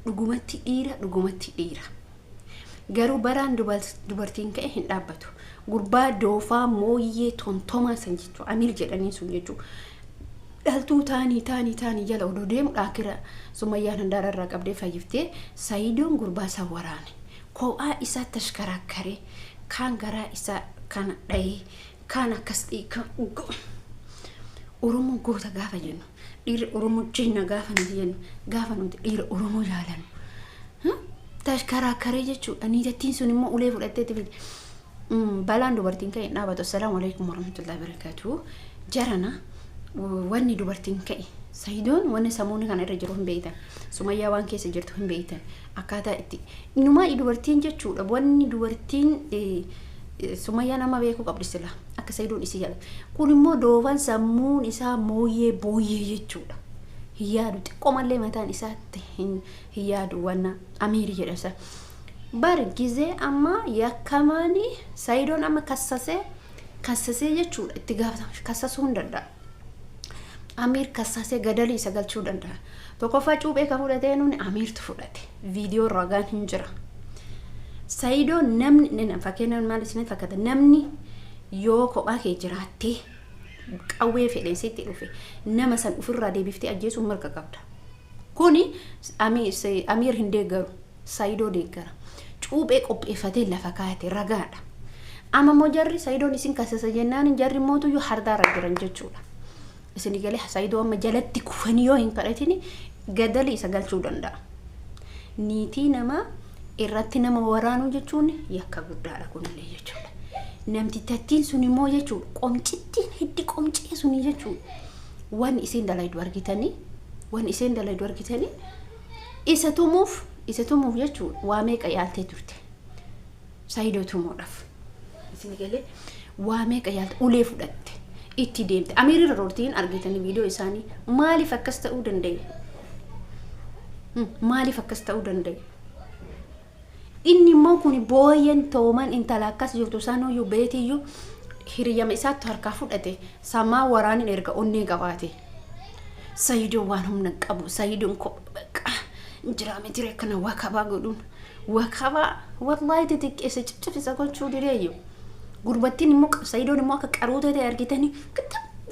dhugumatti dhiira garuu baraan dubartiin ka'e hin dhaabbatu gurbaa doofaa mooyyee tontomaa san jechuudha amir jedhanii sun jechuudha dhaltuu taanii jala odoo deemu dhaakira Sumayyaan handaararraa qabdee fayyiftee saidoon gurbaa isaa waraane kophaa isaa tashkaraakkaree kaan garaa isaa kana dhayee kaan akkas dhiikaa Oromoo goota gaafa jennu dhiira Oromoo jenna gaafa nuti jennu gaafa nuti dhiira Oromoo jaalannu tashkaraakkaree jechuudha niitattiin sun immoo ulee fudhatteetti fide balaan dubartiin ka'e hin dhaabatu. Assalaamu alaikum warahmatullahi wabarakatuh. Jarana wanni dubartiin ka'e saidoon wanni samuuni kana irra jiru hin beektan Sumayyaa waan keessa jirtu hin beektan akkaataa itti inumaa dubartiin jechuudha wanni dubartiin Sumayyaa nama beeku qabdi sila akka saidoon isi jala kun immoo doofan sammuun isaa mooyyee booyyee jechuudha hiyyaadu xiqqoomallee mataan isaatti hiyyaadu wanna amiri jedhasa bar gizee amma yakkamani saidoon amma kassasee jechuudha itti gaafatama kassasuu hin danda'a amir kassasee gadalii isa galchuu danda'a tokkoffaa cuuphee ka fudhatee nuuni amirtu fudhate viidiyoo ragaan hin jira saidoon namni fakkeenyaan maal isin fakkaata namni yoo kophaa kee jiraattee qawwee fedhensitti dhufe nama san ofirraa deebiftee ajjeesuun mirga qabda kuni amir hin deeggaru saidoo deeggara cuuphee qopheeffatee lafa kaayate ragaadha amma moo jarri saidoon isin kassasa jennaan jarri mootu yoo hardaara jiran jechuudha isin galee saidoo amma jalatti kufanii yoo hin kadhatini gadalii isa galchuu danda'a niitii nama irratti nama waraanuu jechuun yakka guddaadha kunillee jechuudha namtittiin sun immoo jechuudha qomcittiin hiddi qomcee suni jechuudha waan isin dalaydu argitanii isa tumuuf jechuudha waa meeqa yaaltee turte saidoo tumuudhaaf isin galee waa meeqa yaalte ulee fudhatte itti deemte amiirri roortiin argitanii viidiyoo isaanii maaliif akkas ta'uu danda'e inni immoo kun booyyen tooman intala akkas jirtu saanoo beetiyyuu hiriyama isaatti harkaa fudhate samaa waraanin erga onnee qabaate saidoo waan humna qabu saidoon jiraame dire kana wakabaa godhuun wakabaa wallahi xixiqqeessa ciccifisa gochuu direeyyo gurbattiin immoo saidoon immoo akka qaruuta ta'e argitanii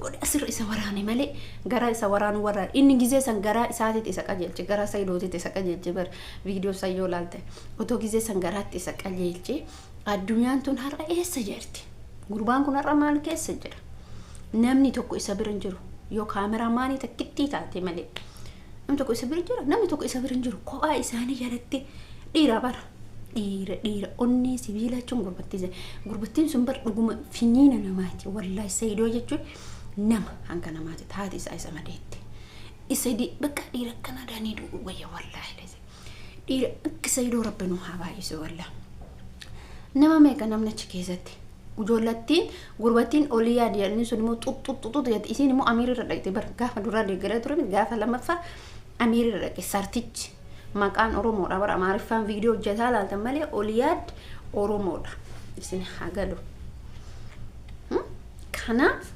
godhe asirra isa waraane malee garaa isa waraanu waraane inni gizee san garaa isaatitti isa qajeelche garaa saidootitti isa qajeelche bar viidiyoo sayyoo laalte otoo gizee san garaatti isa qajeelche addunyaan tun har'a eessa jirti gurbaan kun har'a maal keessa jira namni tokko isa bira hin jiru yoo kaameraamaanii takkittii taate malee namni tokko isa bira hin jiru kophaa isaanii jalatti dhiira bara dhiira onnee sibiilachuun gurbattiin sun bar dhuguma finiina namaati wallahi saidoo jechuun nama hanga namaati taati isa madeetti isa bakka dhiira kana daanii du'u wayya wallahi dhiira akka saidoo rabbinu haa baay'ise wallahi nama meeqa namni achi keessatti ujoollattiin gurbattiin olii yaadiyanii sun immoo xuxxuxxuxxu jetti isiin immoo amiirra dhaqxe bar gaafa duraa deeggaraa ture gaafa lammaffaa amiirra dhaqe sartichi maqaan Oromoodha bara Amaariffaan viidiyoo hojjetaa laaltan malee oliyaad Oromoodha isin hagalu kanaaf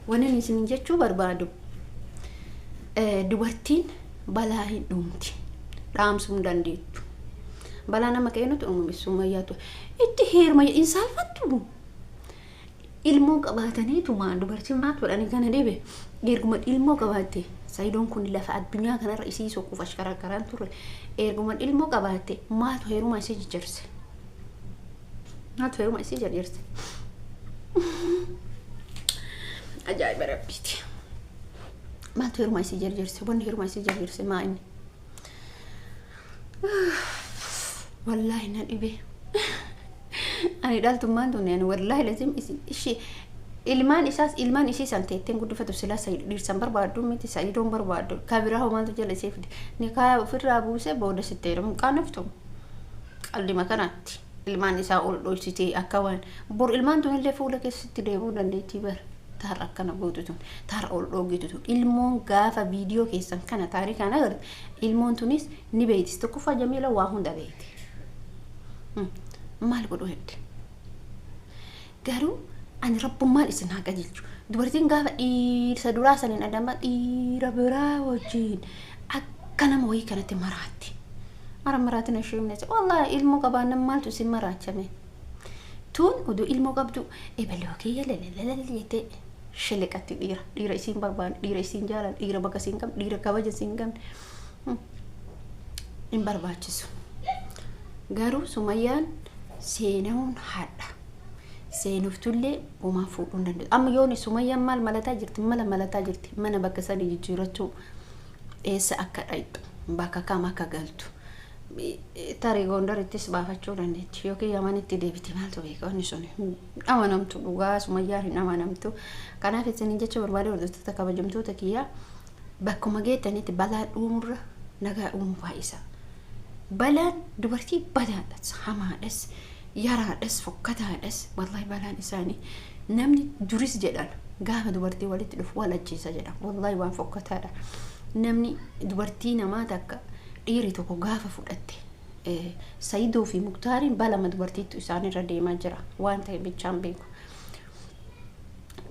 wanni isin jechuu barbaadu dubartiin balaa hin dhumti dhaamsuu hin dandeettu balaa nama keenutu uumame Sumayyaatu itti heerma insalfattu ilmoo qabaataniitu maan dubartiin maat godhanii kana dhibe erguma ilmoo qabaatte saidoon kun lafa addunyaa kanarra isii soquuf ashkaraakkaraan ture erguma ilmoo qabaatte maatu heeruma isii jijjiirse ajaa'iba rabbiiti maatu heeruma isii jijjiirse wanni heeruma isii jijjiirse maa inni wallahi na dhibe ani dhaltummaan tun wallahi lazim ishee ilmaan isii san teetteen guddifatu sila dhiirsan barbaaddu miti saidoon barbaaddu kabiraa homaatu jala seefde ni kaa ofirraa buuse booda sitteera muqaanaftu qallima kanatti ilmaan isaa ol dhoysitee akka waan bor ilmaan tun illee fuula keessatti deebuu dandeettii bara taar akkana gootutu taar ol dhoogitutu ilmoon gaafa viidiyoo keessan kana taarikaan agarte ilmoon tunis ni beeytis tokkoffaa Jamiila waa hunda beeyti maal godhu hedde garuu ani rabbummaan isin haa qajeelchu dubartiin gaafa dhiirsa duraa saniin adama dhiira biraa wajjin akkana mooyii kanatti maraatti ara maraatina shimne wallahi ilmoo qabaan maaltu si maraachame tun udu ilmoo qabdu ebalooki yalalalalite shiliqatti dhiira isin barbaan dhiira isin jaalan dhiira bakka isin qab dhiira kabaja isin qab in barbaachisu garuu Sumayyaan seenuun hadha seenuftullee uma fuudhuun danda'u amma yooni Sumayyaan maal malataa jirti malataa jirti mana bakka sadi jijjiirachuu eessa akka dhayxu bakka kam akka galtu tarii gondarittis baafachuu dandeetti yookiin Yamanitti deebiti maaltu beekonni sun amanamtu dhugaa Sumayyaan hin amanamtu kanaaf isin jecha barbaade hordoftoota kabajamtoota kiyyaa bakkuma geettanitti balaa dhuumurra nagaa dhuunfaa isaa balaan dubartii badaadhas hamaadhas yaraadhas fokkataadhas wallahi balaan isaanii namni duris jedhan gaafa dubartii walitti dhufu wal ajjeesa jedhan wallahi waan fokkataadha namni dubartii namaa takka dhiiri tokko gaafa fudhatte saidoo fi muktaariin balama dubartiitu isaanirra deemaa jira waan ta'e bichaan beeku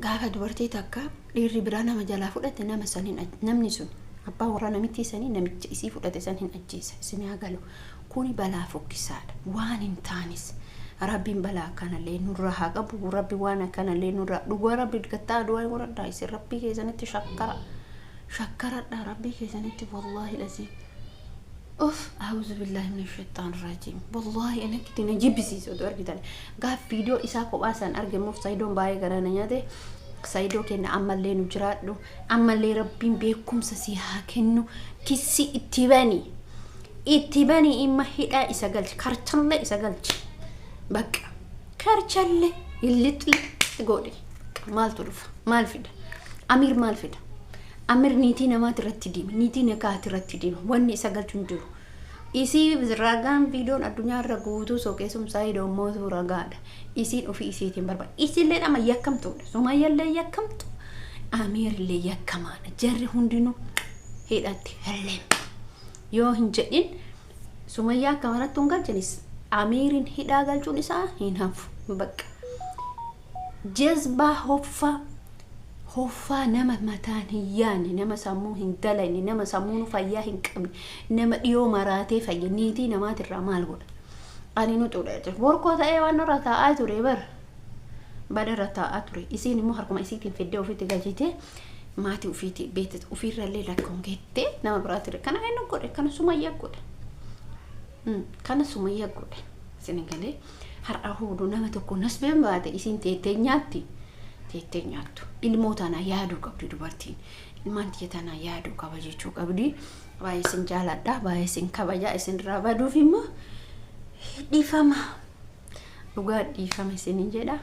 gaafa dubartii takka dhiirri biraa nama jalaa fudhatte nama saniin namni sun abbaa warra namitti sanii namicha isii fudhate san hin ajjeesa isin haa galu kuni balaa fokkisaadha waan hin taanis rabbiin balaa kanallee nurra haa qabu rabbi waan kanallee nurra dhugaa rabbi gattaa du'aa godhadhaa isin rabbii keessanitti shakkaradhaa rabbii keessanitti wallahi lazim أعوذ بالله من الشيطان الرجيم والله أنا كنت نجيب سيسو دو أرجتان قاف فيديو إساقو أسان أرجع مف سايدون باي قرانا ياده سايدو كنا عمل لي نجرات له عمل لي ربين بيكم سسيها كنو كسي اتباني إما هيدا إساقلش كارتشان لا إساقلش بك كارتشان لا اللي تقولي مال تلف مال فيدا أمير مال فيدا أمر نيتينا ما ترتدين نيتينا كاترتدين واني سجل تنجر إيسي بزرقان فيديون الدنيا رجوتو سوكيسم سايدو موتو رجال إيسين وفي إيسيتين بربع إيسي اللي أما يكمتو سمايا اللي يكمتو أمير اللي يكمان جري هندينو هيداتي هلم يو هنجين سمايا كمان تونغال جنس أميرين هيدا قال جونسا هنهف بك جذبة هوفا نما متان هياني نما سموهن دلني نما سمونه فياهن كم نما يوم راتي فينيتي نما ترمال قول أنا نطلع وركو تأي وانا رتا أتوري بر بعد رتا أتوري إسيني مهركم إسيتين في الدو في تجاجيته ما تي وفيتي بيتت وفي رلي لكم جيتة نما براتي كنا هنو قول كنا سمية قول كنا سمية قول سنقولي هر أهودو نما تكون نسبة بعد إسين تيتينياتي teeteenyaattu ilmootana yaaduu qabdi dubartiin ilmaan tiyatana yaaduu qaba jechuu qabdi baay'ee isin jaaladha baay'ee isin kabaja isin rabaduuf immoo dhiifama dhugaa dhiifama isin jedha